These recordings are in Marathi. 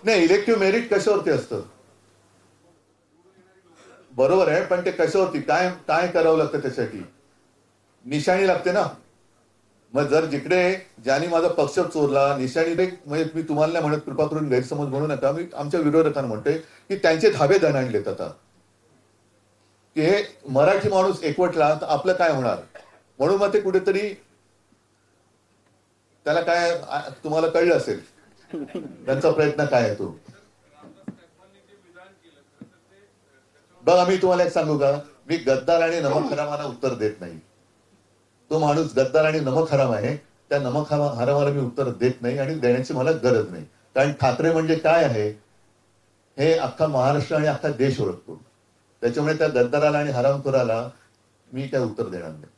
नाही, इलेक्टिव्ह मेरिट कशावरती असतं? बरोबर आहे, पण ते कशावरती काय काय करावं लागतं त्यासाठी? निशाणी लागते ना. मग जर जिकडे ज्यांनी माझा पक्ष चोरला निशाणी, म्हणजे मी तुम्हाला नाही म्हणत, कृपा करून गैरसमज म्हणू नका, मी आमच्या विरोधकांना म्हणतोय की त्यांचे धाबे दणाणलेत आता की हे मराठी माणूस एकवटला तर आपलं काय होणार. म्हणून मग ते कुठेतरी त्याला काय तुम्हाला कळलं असेल त्यांचा प्रयत्न काय आहे तो. बघा मी तुम्हाला एक सांगू का, मी गद्दार आणि नमक हरामाला उत्तर देत नाही. तो माणूस गद्दार आणि नमक हराम आहे, त्या नमक हरामाला मी उत्तर देत नाही आणि देण्याची मला गरज नाही. कारण ठाकरे म्हणजे काय आहे हे अख्खा महाराष्ट्र आणि अख्खा देश ओळखतो. त्याच्यामुळे त्या गद्दाराला आणि हरामखोराला मी काय उत्तर देणार नाही.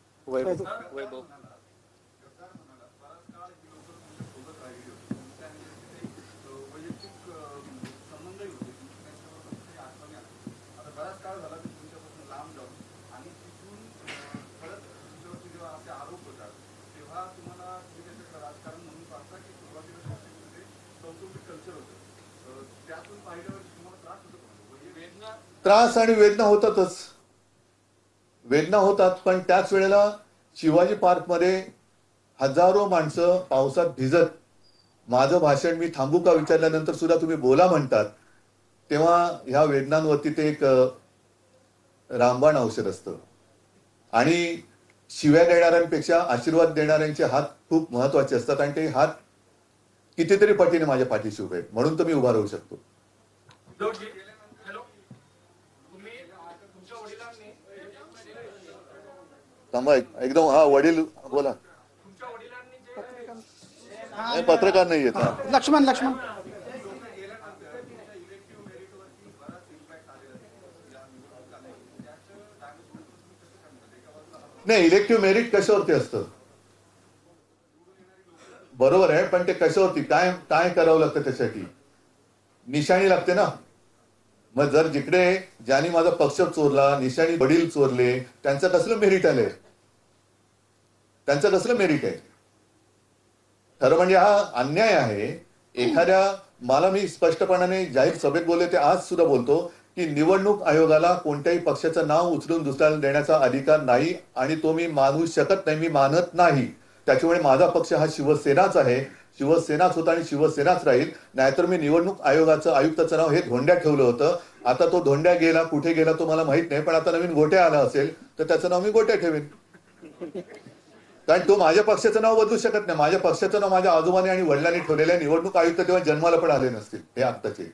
त्रास आणि वेदना होतातच, वेदना होतात, पण त्याच वेळेला शिवाजी पार्कमध्ये हजारो माणसं पावसात भिजत माझं भाषण मी थांबू का विचारल्यानंतर सुद्धा तुम्ही बोला म्हणतात, तेव्हा ह्या वेदनांवरती ते एक रामबाण औषध असतं. आणि शिव्या देणाऱ्यांपेक्षा आशीर्वाद देणाऱ्यांचे हात खूप महत्वाचे असतात आणि ते हात कितीतरी पटीने माझ्या पाठीशी उभे आहेत, म्हणून तर मी उभा राहू शकतो. थांबा एकदम, हा वडील बोला. पत्रकार नाही येत. लक्ष्मण नाही, इलेक्टिव्ह मेरिट कशावरती असतं? बरोबर आहे, पण ते कशावरती काय काय करावं लागतं त्यासाठी? निशाणी लागते ना. मग जर जिकडे ज्यांनी माझा पक्ष चोरला निशाणी वडील चोरले, त्यांचं कसलं मेरिट आलंय? त्यांचं कसलं मेरिट आहे? खरं म्हणजे हा अन्याय आहे. एखाद्या, मला मी स्पष्टपणाने जाहीर सभेत बोलले, ते आज सुद्धा बोलतो की निवडणूक आयोगाला कोणत्याही पक्षाचं नाव उचलून दुसऱ्याला देण्याचा अधिकार नाही आणि तो मी मानू शकत नाही, मी मानत नाही. त्याच्यामुळे माझा पक्ष हा शिवसेनाच आहे, शिवसेनाच होता आणि शिवसेनाच राहील. नाहीतर मी निवडणूक आयोगाचं आयुक्ताचं नाव हे धोंड्या ठेवलं होतं. आता तो धोंड्या गेला, कुठे गेला तो मला माहित नाही, पण आता नवीन गोट्या आला असेल तर त्याचं नाव मी गोट्या ठेवेन. कारण तो माझ्या पक्षाचं नाव बदलू शकत नाही. माझ्या पक्षाचं नाव माझ्या आजोबाने आणि वडिलांनी ठेवलेल्या निवडणूक आयुक्त तेव्हा जन्माला पण आले नसतील हे आत्ताचे.